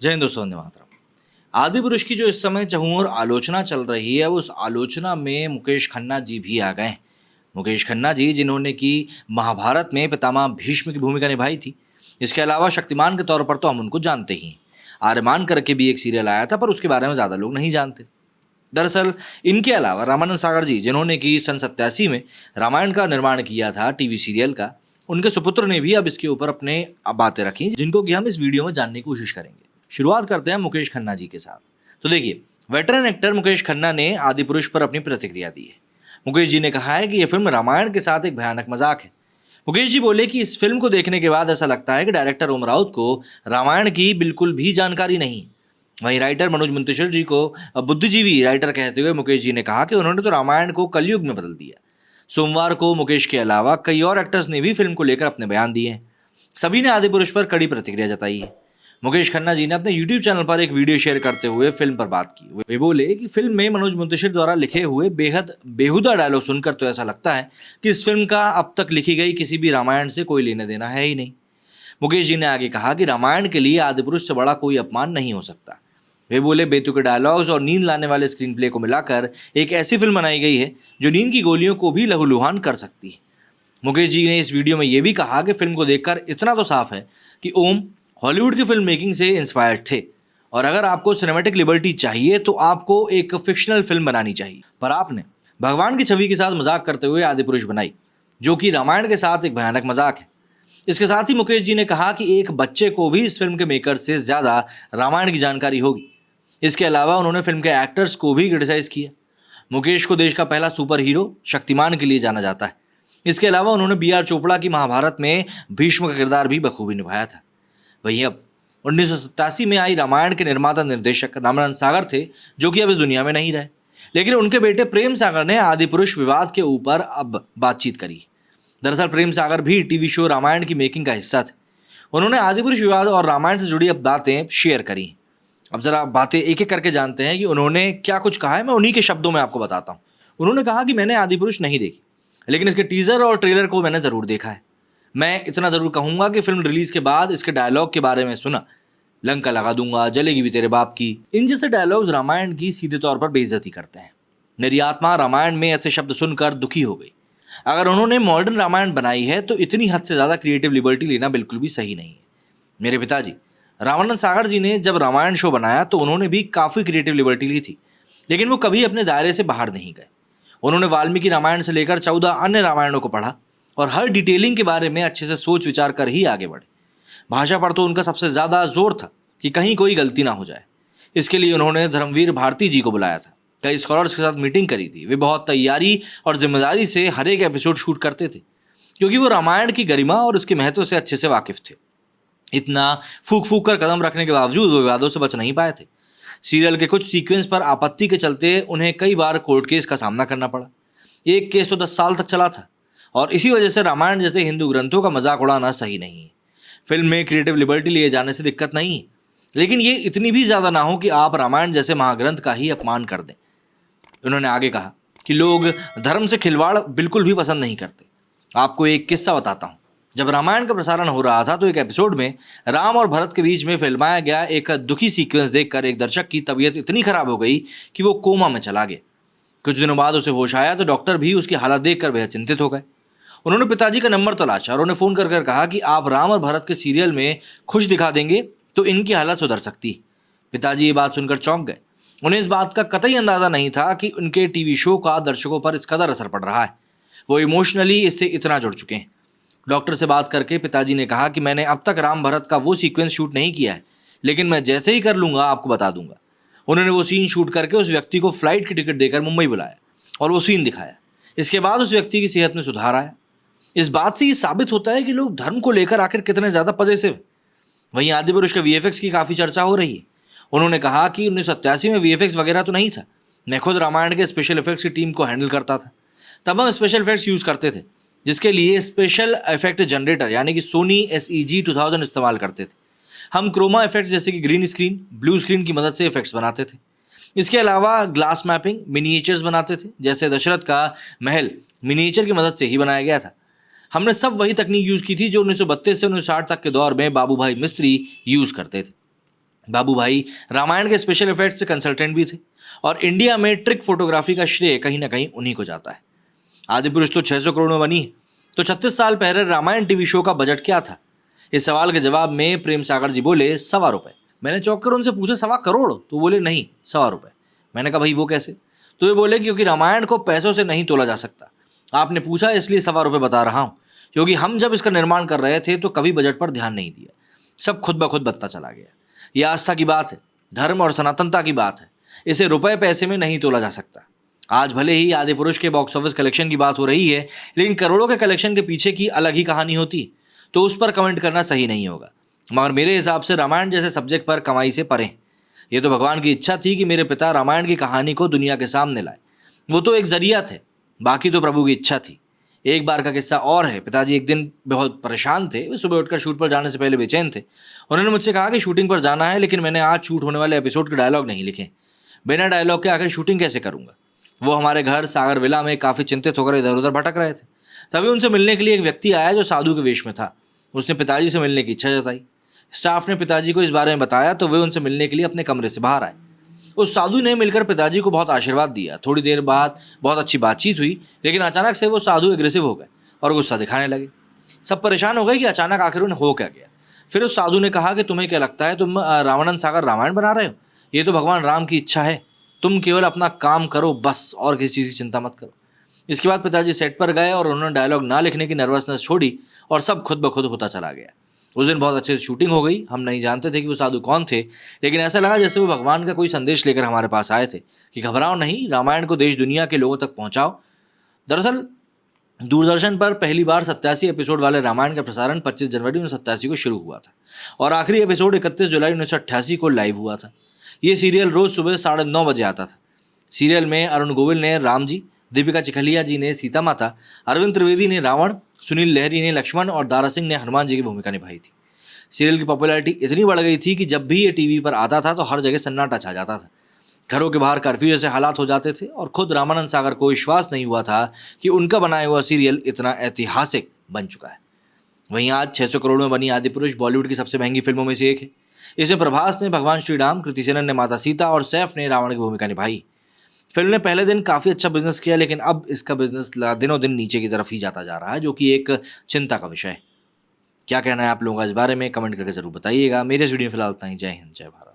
जय हिंद दोस्तों, वंदे मातरम। आदि पुरुष की जो इस समय चहुओर आलोचना चल रही है, उस आलोचना में मुकेश खन्ना जी भी आ गए हैं। मुकेश खन्ना जी, जिन्होंने कि महाभारत में पितामह भीष्म की भूमिका निभाई थी। इसके अलावा शक्तिमान के तौर पर तो हम उनको जानते ही हैं। आर्यमान करके भी एक सीरियल आया था, पर उसके बारे में ज़्यादा लोग नहीं जानते। दरअसल इनके अलावा रामानंद सागर जी, जिन्होंने कि सन 87 में रामायण का निर्माण किया था टीवी सीरियल का, उनके सुपुत्र ने भी अब इसके ऊपर अपने बातें रखी, जिनको कि हम इस वीडियो में जानने की कोशिश करेंगे। शुरुआत करते हैं मुकेश खन्ना जी के साथ। तो देखिए, वेटरन एक्टर मुकेश खन्ना ने आदि पुरुष पर अपनी प्रतिक्रिया दी है। मुकेश जी ने कहा है कि यह फिल्म रामायण के साथ एक भयानक मजाक है। मुकेश जी बोले कि इस फिल्म को देखने के बाद ऐसा लगता है कि डायरेक्टर ओम राउत को रामायण की बिल्कुल भी जानकारी नहीं। वहीं राइटर मनोज मुंतशिर जी को बुद्धिजीवी राइटर कहते हुए मुकेश जी ने कहा कि उन्होंने तो रामायण को कलयुग में बदल दिया। सोमवार को मुकेश के अलावा कई और एक्टर्स ने भी फिल्म को लेकर अपने बयान दिए हैं। सभी ने आदि पुरुष पर कड़ी प्रतिक्रिया जताई है। मुकेश खन्ना जी ने अपने यूट्यूब चैनल पर एक वीडियो शेयर करते हुए फिल्म पर बात की। वे बोले कि फिल्म में मनोज मुंतशिर द्वारा लिखे हुए बेहद बेहुदा डायलॉग सुनकर तो ऐसा लगता है कि इस फिल्म का अब तक लिखी गई किसी भी रामायण से कोई लेना देना है ही नहीं। मुकेश जी ने आगे कहा कि रामायण के लिए आदि पुरुष से बड़ा कोई अपमान नहीं हो सकता। वे बोले, बेतुके डायलॉग्स और नींद लाने वाले स्क्रीन प्ले को मिलाकर एक ऐसी फिल्म बनाई गई है जो नींद की गोलियों को भी लहूलुहान कर सकती है। मुकेश जी ने इस वीडियो में यह भी कहा कि फिल्म को देखकर इतना तो साफ है कि ओम हॉलीवुड की फिल्म मेकिंग से इंस्पायर्ड थे, और अगर आपको सिनेमैटिक लिबर्टी चाहिए तो आपको एक फिक्शनल फिल्म बनानी चाहिए। पर आपने भगवान की छवि के साथ मजाक करते हुए आदि पुरुष बनाई, जो कि रामायण के साथ एक भयानक मजाक है। इसके साथ ही मुकेश जी ने कहा कि एक बच्चे को भी इस फिल्म के मेकर से ज़्यादा रामायण की जानकारी होगी। इसके अलावा उन्होंने फिल्म के एक्टर्स को भी क्रिटिसाइज किया। मुकेश को देश का पहला सुपर हीरो शक्तिमान के लिए जाना जाता है। इसके अलावा उन्होंने बी आर चोपड़ा की महाभारत में भीष्म का किरदार भी बखूबी निभाया था। वहीं अब 1987 में आई रामायण के निर्माता निर्देशक रामानंद सागर थे, जो कि अब इस दुनिया में नहीं रहे। लेकिन उनके बेटे प्रेम सागर ने आदि पुरुष विवाद के ऊपर अब बातचीत करी। दरअसल प्रेम सागर भी टीवी शो रामायण की मेकिंग का हिस्सा थे। उन्होंने आदि पुरुष विवाद और रामायण से जुड़ी अब बातें शेयर करी। अब जरा बातें एक एक करके जानते हैं कि उन्होंने क्या कुछ कहा है। मैं उन्हीं के शब्दों में आपको बताता हूँ। उन्होंने कहा कि मैंने आदि पुरुष नहीं देखी, लेकिन इसके टीजर और ट्रेलर को मैंने ज़रूर देखा है। मैं इतना ज़रूर कहूँगा कि फिल्म रिलीज के बाद इसके डायलॉग के बारे में सुना, लंका लगा दूंगा, जलेगी भी तेरे बाप की, इन जैसे डायलॉग्स रामायण की सीधे तौर पर बेइज्जती करते हैं। मेरी आत्मा रामायण में ऐसे शब्द सुनकर दुखी हो गई। अगर उन्होंने मॉडर्न रामायण बनाई है तो इतनी हद से ज़्यादा क्रिएटिव लिबर्टी लेना बिल्कुल भी सही नहीं है। मेरे पिताजी रामानंद सागर जी ने जब रामायण शो बनाया तो उन्होंने भी काफ़ी क्रिएटिव लिबर्टी ली थी, लेकिन वो कभी अपने दायरे से बाहर नहीं गए। उन्होंने वाल्मीकि रामायण से लेकर 14 अन्य रामायणों को पढ़ा और हर डिटेलिंग के बारे में अच्छे से सोच विचार कर ही आगे बढ़े। भाषा पर तो उनका सबसे ज़्यादा जोर था कि कहीं कोई गलती ना हो जाए। इसके लिए उन्होंने धर्मवीर भारती जी को बुलाया था। कई स्कॉलर्स के साथ मीटिंग करी थी। वे बहुत तैयारी और जिम्मेदारी से हर एक एपिसोड शूट करते थे, क्योंकि वो रामायण की गरिमा और उसके महत्व से अच्छे से वाकिफ थे। इतना फूक फूक कर कदम रखने के बावजूद वो विवादों से बच नहीं पाए थे। सीरियल के कुछ सीक्वेंस पर आपत्ति के चलते उन्हें कई बार कोर्ट केस का सामना करना पड़ा। एक केस तो 10 साल तक चला था, और इसी वजह से रामायण जैसे हिंदू ग्रंथों का मजाक उड़ाना सही नहीं है। फिल्म में क्रिएटिव लिबर्टी लिए जाने से दिक्कत नहीं है, लेकिन ये इतनी भी ज़्यादा ना हो कि आप रामायण जैसे महाग्रंथ का ही अपमान कर दें। उन्होंने आगे कहा कि लोग धर्म से खिलवाड़ बिल्कुल भी पसंद नहीं करते। आपको एक किस्सा बताता हूँ। जब रामायण का प्रसारण हो रहा था तो एक एपिसोड में राम और भरत के बीच में फिल्माया गया एक दुखी सीक्वेंस देखकर एक दर्शक की तबीयत इतनी खराब हो गई कि वो कोमा में चला गया। कुछ दिनों बाद उसे होश आया तो डॉक्टर भी उसकी हालत देखकर बेहद चिंतित हो गए। उन्होंने पिताजी का नंबर तलाशा और उन्हें फ़ोन कर कहा कि आप राम और भरत के सीरियल में खुश दिखा देंगे तो इनकी हालत सुधर सकती है। पिताजी ये बात सुनकर चौंक गए। उन्हें इस बात का कतई अंदाज़ा नहीं था कि उनके टीवी शो का दर्शकों पर इस कदर असर पड़ रहा है। वो इमोशनली इससे इतना जुड़ चुके हैं। डॉक्टर से बात करके पिताजी ने कहा कि मैंने अब तक राम भरत का वो सीक्वेंस शूट नहीं किया है, लेकिन मैं जैसे ही कर लूँगा आपको बता दूंगा। उन्होंने वो सीन शूट करके उस व्यक्ति को फ्लाइट की टिकट देकर मुंबई बुलाया और वो सीन दिखाया। इसके बाद उस व्यक्ति की सेहत में सुधार आया। इस बात से ये साबित होता है कि लोग धर्म को लेकर आखिर कितने ज़्यादा पॉजिटिव। वहीं आदि पुरुष के वीएफएक्स की काफ़ी चर्चा हो रही है। उन्होंने कहा कि 1987 में वीएफएक्स वगैरह तो नहीं था। मैं खुद रामायण के स्पेशल इफेक्ट्स की टीम को हैंडल करता था। तब हम स्पेशल इफेक्ट्स यूज़ करते थे, जिसके लिए स्पेशल इफेक्ट जनरेटर यानी कि सोनी SEG 2000 इस्तेमाल करते थे। हम क्रोमा इफेक्ट्स जैसे कि ग्रीन स्क्रीन, ब्लू स्क्रीन की मदद से इफेक्ट्स बनाते थे। इसके अलावा ग्लास मैपिंग, मिनिएचर्स बनाते थे, जैसे दशरथ का महल मिनिएचर की मदद से ही बनाया गया था। हमने सब वही तकनीक यूज़ की थी जो 1932 से 1960 तक के दौर में बाबू भाई मिस्त्री यूज़ करते थे। बाबू भाई रामायण के स्पेशल इफेक्ट्स से कंसल्टेंट भी थे और इंडिया में ट्रिक फोटोग्राफी का श्रेय कहीं ना कहीं उन्हीं को जाता है। आदिपुरुष तो 600 करोड़ में बनी है, तो 36 साल पहले रामायण टीवी शो का बजट क्या था? इस सवाल के जवाब में प्रेम सागर जी बोले, ₹1.25। मैंने चौंक कर उनसे पूछा, 1.25 करोड़? तो बोले नहीं, ₹1.25। मैंने कहा भाई वो कैसे? तो ये बोले क्योंकि रामायण को पैसों से नहीं तोला जा सकता। आपने पूछा इसलिए ₹1.25 बता रहा हूँ, क्योंकि हम जब इसका निर्माण कर रहे थे तो कभी बजट पर ध्यान नहीं दिया, सब खुद ब खुद बनता चला गया। यह आस्था की बात है, धर्म और सनातनता की बात है, इसे रुपए पैसे में नहीं तोला जा सकता। आज भले ही आदिपुरुष के बॉक्स ऑफिस कलेक्शन की बात हो रही है, लेकिन करोड़ों के कलेक्शन के पीछे की अलग ही कहानी होती, तो उस पर कमेंट करना सही नहीं होगा। मगर मेरे हिसाब से रामायण जैसे सब्जेक्ट पर कमाई से परे। ये तो भगवान की इच्छा थी कि मेरे पिता रामायण की कहानी को दुनिया के सामने लाए। वो तो एक जरिया थे, बाकी तो प्रभु की इच्छा थी। एक बार का किस्सा और है। पिताजी एक दिन बहुत परेशान थे, वे सुबह उठकर शूट पर जाने से पहले बेचैन थे। उन्होंने मुझसे कहा कि शूटिंग पर जाना है, लेकिन मैंने आज शूट होने वाले एपिसोड के डायलॉग नहीं लिखे। बिना डायलॉग के आखिर शूटिंग कैसे करूंगा? वो हमारे घर सागर विला में काफ़ी चिंतित होकर इधर उधर भटक रहे थे। तभी उनसे मिलने के लिए एक व्यक्ति आया जो साधु के वेश में था। उसने पिताजी से मिलने की इच्छा जताई। स्टाफ ने पिताजी को इस बारे में बताया तो वे उनसे मिलने के लिए अपने कमरे से बाहर आए। उस साधु ने मिलकर पिताजी को बहुत आशीर्वाद दिया। थोड़ी देर बाद बहुत अच्छी बातचीत हुई, लेकिन अचानक से वो साधु एग्रेसिव हो गए और गुस्सा दिखाने लगे। सब परेशान हो गए कि अचानक आखिर उन्हें हो क्या गया। फिर उस साधु ने कहा कि तुम्हें क्या लगता है तुम रामानंद सागर रामायण बना रहे हो? ये तो भगवान राम की इच्छा है, तुम केवल अपना काम करो बस, और किसी चीज़ की चिंता मत करो। इसके बाद पिताजी सेट पर गए और उन्होंने डायलॉग ना लिखने की नर्वसनेस छोड़ी और सब खुद ब खुद होता चला गया। उस दिन बहुत अच्छे से शूटिंग हो गई। हम नहीं जानते थे कि वो साधु कौन थे, लेकिन ऐसा लगा जैसे वो भगवान का कोई संदेश लेकर हमारे पास आए थे कि घबराओ नहीं, रामायण को देश दुनिया के लोगों तक पहुंचाओ। दरअसल दूरदर्शन पर पहली बार 87 एपिसोड वाले रामायण का प्रसारण 25 जनवरी 1987 को शुरू हुआ था और आखिरी एपिसोड 31 जुलाई 1988 को लाइव हुआ था। ये सीरियल रोज सुबह 9:30 बजे आता था। सीरियल में अरुण गोविल ने राम जी, दीपिका चिखलिया जी ने सीता माता, अरविंद त्रिवेदी ने रावण, सुनील लहरी ने लक्ष्मण और दारा सिंह ने हनुमान जी की भूमिका निभाई थी। सीरियल की पॉपुलैरिटी इतनी बढ़ गई थी कि जब भी ये टीवी पर आता था तो हर जगह सन्नाटा छा जाता था। घरों के बाहर कर्फ्यू जैसे हालात हो जाते थे और खुद रामानंद सागर को विश्वास नहीं हुआ था कि उनका बनाया हुआ सीरियल इतना ऐतिहासिक बन चुका है। वहीं आज 600 करोड़ में बनी आदिपुरुष बॉलीवुड की सबसे महंगी फिल्मों में से एक है। इसमें प्रभास ने भगवान श्री राम, कृति सेनन ने माता सीता और सैफ ने रावण की भूमिका निभाई। फिल्म ने पहले दिन काफ़ी अच्छा बिजनेस किया, लेकिन अब इसका बिजनेस दिनों दिन नीचे की तरफ ही जाता जा रहा है, जो कि एक चिंता का विषय है। क्या कहना है आप लोगों का इस बारे में? कमेंट करके जरूर बताइएगा। मेरे इस वीडियो में फिलहाल इतना ही। जय हिंद, जय भारत।